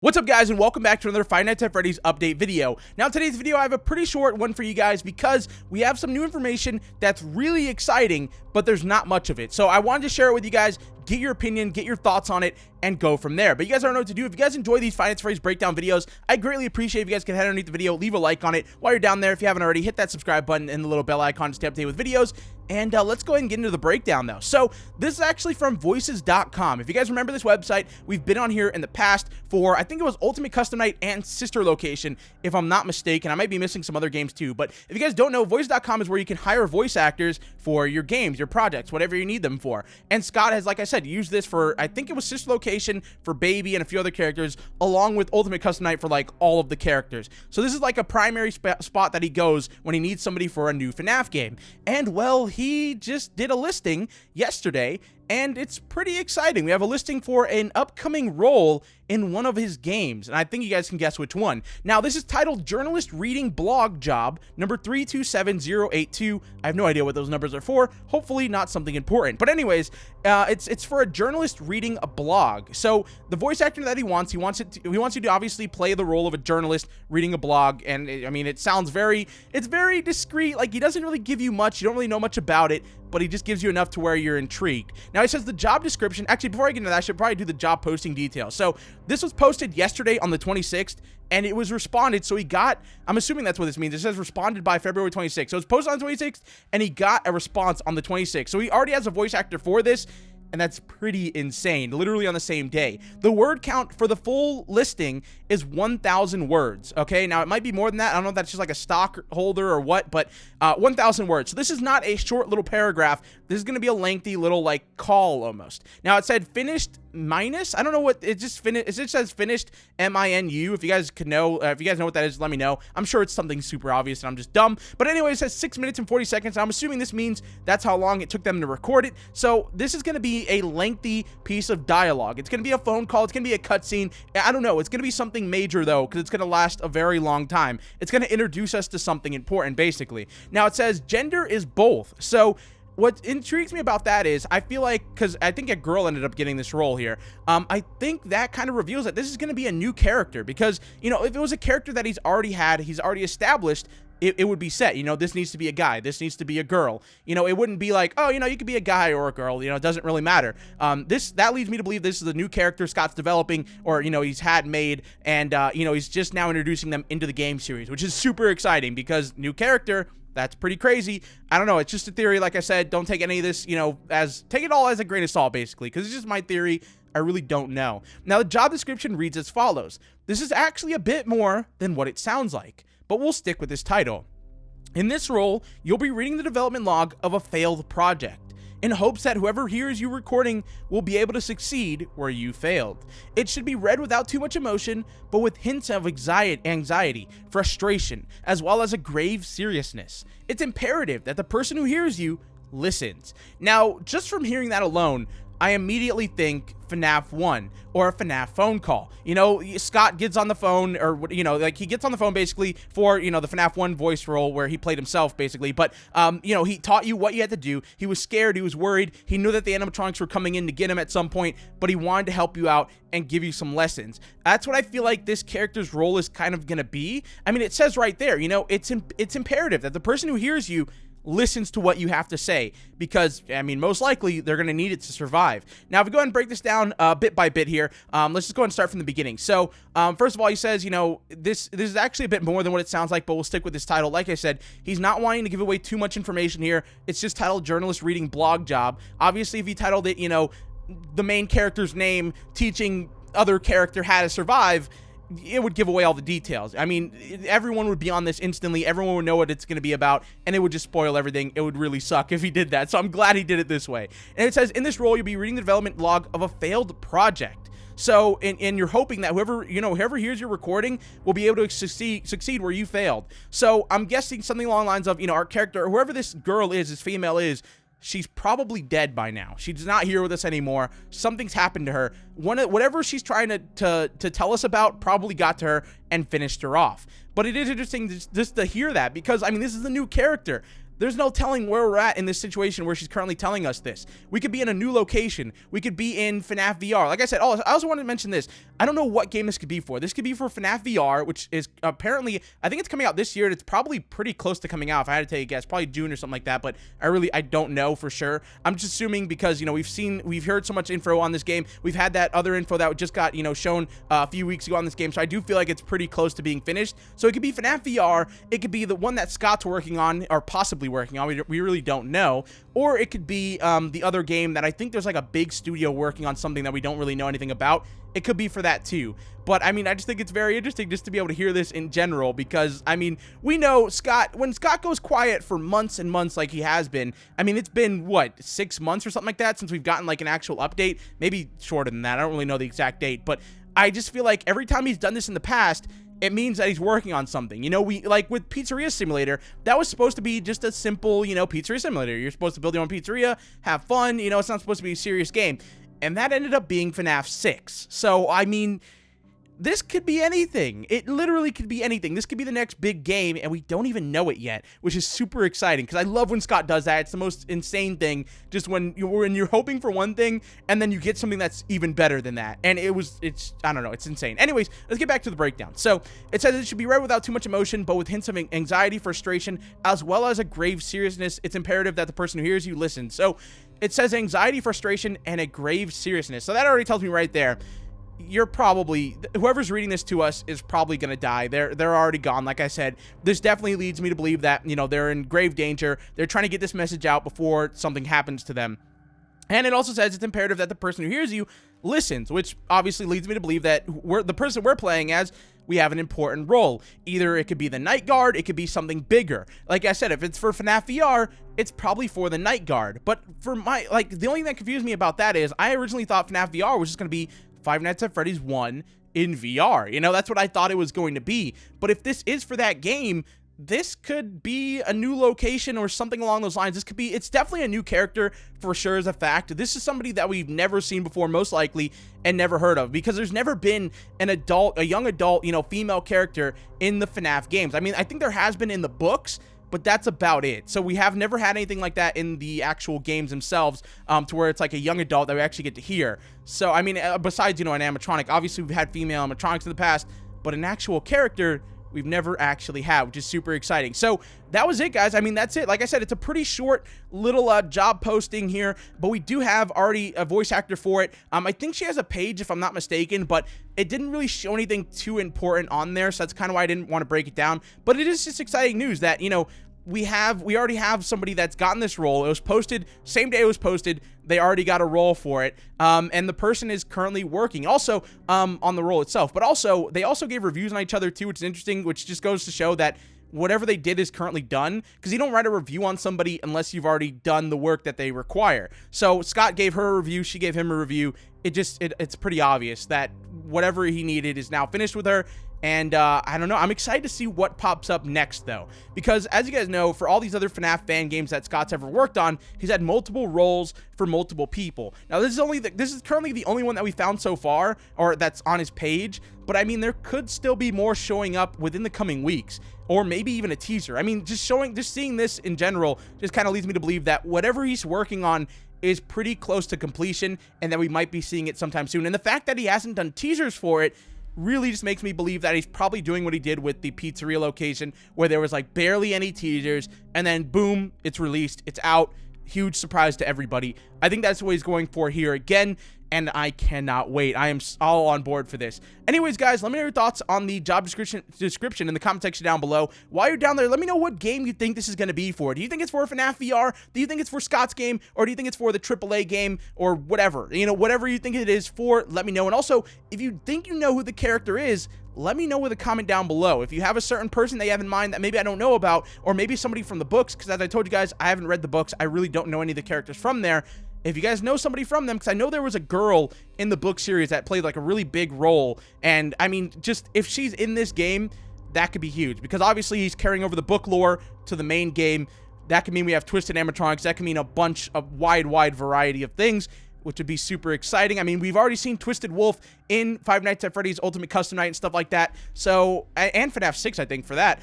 What's up, guys, and welcome back to another Five Nights at Freddy's update video. Now, today's video, I have a pretty short one for you guys because we have some new information that's really exciting, but there's not much of it. So I wanted to share it with you guys, get your opinion, get your thoughts on it, and go from there. But you guys already know what to do. If you guys enjoy these Five Nights at Freddy's breakdown videos, I greatly appreciate if you guys can head underneath the video, leave a like on it. While you're down there, if you haven't already, hit that subscribe button and the little bell icon to stay updated with videos. And let's go ahead and get into the breakdown, though. So this is actually from voices.com. If you guys remember this website, we've been on here in the past for, I think it was Ultimate Custom Night and Sister Location, if I'm not mistaken. I might be missing some other games too. But if you guys don't know, voices.com is where you can hire voice actors for your games, your projects, whatever you need them for. And Scott has, like I said, used this for, I think it was Sister Location, for Baby, and a few other characters, along with Ultimate Custom Night for, like, all of the characters. So this is like a primary spot that he goes when he needs somebody for a new FNAF game. And, well, he just did a listing yesterday, and it's pretty exciting. We have a listing for an upcoming role in one of his games, and I think you guys can guess which one. Now, this is titled Journalist Reading Blog Job, number 327082. I have no idea what those numbers are for. Hopefully not something important. But anyways, it's for a journalist reading a blog. So the voice actor that he wants you to obviously play the role of a journalist reading a blog, and I mean, it's very discreet. Like, he doesn't really give you much. You don't really know much about it, but he just gives you enough to where you're intrigued. Now, he says the job description. Actually, before I get into that, I should probably do the job posting details. So this was posted yesterday on the 26th, and it was responded. So he got, I'm assuming that's what this means. It says responded by February 26th. So it's posted on the 26th, and he got a response on the 26th. So he already has a voice actor for this, and that's pretty insane, literally on the same day. The word count for the full listing is 1,000 words, okay? Now, it might be more than that. I don't know if that's just like a stock holder or what, but 1,000 words. So this is not a short little paragraph. This is going to be a lengthy little, like, call almost. Now, it said finished minus, I don't know what, it just says finished, M-I-N-U. If you guys could know, if you guys know what that is, let me know. I'm sure it's something super obvious and I'm just dumb. But anyway, it says 6 minutes and 40 seconds. I'm assuming this means that's how long it took them to record it. So this is going to be a lengthy piece of dialogue. It's going to be a phone call. It's going to be a cutscene. I don't know. It's going to be something major, though, because it's going to last a very long time. It's going to introduce us to something important, basically. Now, it says gender is both. So what intrigues me about that is, I feel like, because I think a girl ended up getting this role here, I think that kind of reveals that this is going to be a new character, because, you know, if it was a character that he's already established, it would be set, you know, this needs to be a guy, this needs to be a girl, you know, it wouldn't be like, oh, you know, you could be a guy or a girl, you know, it doesn't really matter. That leads me to believe this is a new character Scott's developing, or, you know, he's had made, and, you know, he's just now introducing them into the game series, which is super exciting, because new character, that's pretty crazy. I don't know. It's just a theory. Like I said, don't take any of this, you know, take it all as a grain of salt, basically, because it's just my theory. I really don't know. Now, the job description reads as follows. This is actually a bit more than what it sounds like, but we'll stick with this title. In this role, you'll be reading the development log of a failed project, in hopes that whoever hears you recording will be able to succeed where you failed. It should be read without too much emotion, but with hints of anxiety, frustration, as well as a grave seriousness. It's imperative that the person who hears you listens. Now, just from hearing that alone, I immediately think FNAF 1 or a FNAF phone call. You know, Scott gets on the phone, or, you know, like, he gets on the phone basically for, you know, the FNAF 1 voice role where he played himself basically. But, you know, he taught you what you had to do. He was scared. He was worried. He knew that the animatronics were coming in to get him at some point, but he wanted to help you out and give you some lessons. That's what I feel like this character's role is kind of going to be. I mean, it says right there, you know, it's imperative that the person who hears you listens to what you have to say, because, I mean, most likely they're going to need it to survive. Now, if we go ahead and break this down bit by bit here, let's just go ahead and start from the beginning. So, first of all, he says, you know, this is actually a bit more than what it sounds like, but we'll stick with this title. Like I said, he's not wanting to give away too much information here. It's just titled Journalist Reading Blog Job. Obviously, if he titled it, you know, the main character's name teaching other character how to survive, it would give away all the details. I mean, everyone would be on this instantly. Everyone would know what it's going to be about, and it would just spoil everything. It would really suck if he did that. So I'm glad he did it this way. And it says, in this role, you'll be reading the development log of a failed project. So, and you're hoping that whoever hears your recording will be able to succeed where you failed. So I'm guessing something along the lines of, you know, our character, or whoever this girl is, this female is, she's probably dead by now. She's not here with us anymore. Something's happened to her. Whatever she's trying to tell us about probably got to her and finished her off. But it is interesting just to hear that, because, I mean, this is a new character. There's no telling where we're at in this situation where she's currently telling us this. We could be in a new location. We could be in FNAF VR. Like I said, I also wanted to mention this. I don't know what game this could be for. This could be for FNAF VR, which is apparently, I think it's coming out this year, and it's probably pretty close to coming out, if I had to take a guess, probably June or something like that, but I don't know for sure. I'm just assuming because, you know, we've heard so much info on this game. We've had that other info that just got, you know, shown a few weeks ago on this game, so I do feel like it's pretty close to being finished. So it could be FNAF VR, it could be the one that Scott's working on, or possibly working on, we really don't know, or it could be the other game that I think there's like a big studio working on something that we don't really know anything about. It could be for that too. But I mean, I just think it's very interesting just to be able to hear this in general, because I mean, we know Scott, when Scott goes quiet for months and months like he has been, I mean, it's been what, 6 months or something like that since we've gotten like an actual update, maybe shorter than that. I don't really know the exact date, but I just feel like every time he's done this in the past, it means that he's working on something. You know, we like with Pizzeria Simulator, that was supposed to be just a simple, you know, pizzeria simulator. You're supposed to build your own pizzeria, have fun, you know, it's not supposed to be a serious game. And that ended up being FNAF 6. So, I mean, this could be anything. It literally could be anything. This could be the next big game, and we don't even know it yet, which is super exciting, because I love when Scott does that. It's the most insane thing, just when you're hoping for one thing, and then you get something that's even better than that. And it's, I don't know, it's insane. Anyways, let's get back to the breakdown. So, it says it should be read without too much emotion, but with hints of anxiety, frustration, as well as a grave seriousness. It's imperative that the person who hears you listen. So, it says anxiety, frustration, and a grave seriousness. So that already tells me right there, you're probably, whoever's reading this to us is probably going to die. They're already gone. Like I said, this definitely leads me to believe that, you know, they're in grave danger. They're trying to get this message out before something happens to them. And it also says it's imperative that the person who hears you listens, which obviously leads me to believe that the person we're playing as, we have an important role. Either it could be the night guard, it could be something bigger. Like I said, if it's for FNAF VR, it's probably for the night guard. But for my, like, the only thing that confused me about that is I originally thought FNAF VR was just going to be Five Nights at Freddy's 1 in VR. You know, that's what I thought it was going to be. But if this is for that game, this could be a new location or something along those lines. This could be, it's definitely a new character for sure, as a fact. This is somebody that we've never seen before, most likely, and never heard of, because there's never been a young adult, you know, female character in the FNAF games. I mean, I think there has been in the books, but that's about it. So we have never had anything like that in the actual games themselves, to where it's like a young adult that we actually get to hear. So, I mean, besides, you know, an animatronic, obviously we've had female animatronics in the past, but an actual character we've never actually had, which is super exciting. So that was it, guys. I mean, that's it. Like I said, it's a pretty short little job posting here, but we do have already a voice actor for it. I think she has a page, if I'm not mistaken, but it didn't really show anything too important on there, so that's kind of why I didn't want to break it down. But it is just exciting news that, you know, we already have somebody that's gotten this role. It was posted same day it was posted. They already got a role for it, and the person is currently working also on the role itself. But also, they also gave reviews on each other too, which is interesting, which just goes to show that whatever they did is currently done, because you don't write a review on somebody unless you've already done the work that they require. So Scott gave her a review, she gave him a review. It's pretty obvious that whatever he needed is now finished with her. And I don't know, I'm excited to see what pops up next, though, because as you guys know, for all these other FNAF fan games that Scott's ever worked on, he's had multiple roles for multiple people. Now, this is currently the only one that we found so far, or that's on his page, but I mean, there could still be more showing up within the coming weeks, or maybe even a teaser. I mean, just seeing this in general just kind of leads me to believe that whatever he's working on is pretty close to completion, and that we might be seeing it sometime soon. And the fact that he hasn't done teasers for it really just makes me believe that he's probably doing what he did with the pizzeria location, where there was like barely any teasers, and then boom, it's released, it's out. Huge surprise to everybody. I think that's what he's going for here again, and I cannot wait. I am all on board for this. Anyways, guys, let me know your thoughts on the job description in the comment section down below. While you're down there, let me know what game you think this is going to be for. Do you think it's for FNAF VR? Do you think it's for Scott's game? Or do you think it's for the AAA game? Or whatever. You know, whatever you think it is for, let me know. And also, if you think you know who the character is, let me know with a comment down below. If you have a certain person that you have in mind that maybe I don't know about, or maybe somebody from the books, because as I told you guys, I haven't read the books. I really don't know any of the characters from there. If you guys know somebody from them, because I know there was a girl in the book series that played like a really big role, and I mean, just if she's in this game, that could be huge, because obviously he's carrying over the book lore to the main game. That could mean we have twisted animatronics. That could mean a bunch of wide variety of things. which would be super exciting. I mean, we've already seen Twisted Wolf in Five Nights at Freddy's Ultimate Custom Night and stuff like that. So, and FNAF 6, I think, for that.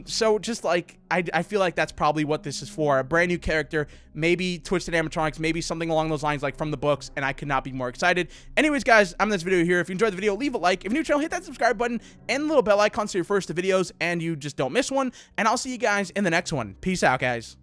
So just like, I feel like that's probably what this is for. A brand new character, maybe Twisted animatronics, maybe something along those lines like from the books, and I could not be more excited. Anyways, guys, I'm in this video here. If you enjoyed the video, leave a like. If you're new to the channel, hit that subscribe button and the little bell icon so you're first to videos and you just don't miss one. And I'll see you guys in the next one. Peace out, guys.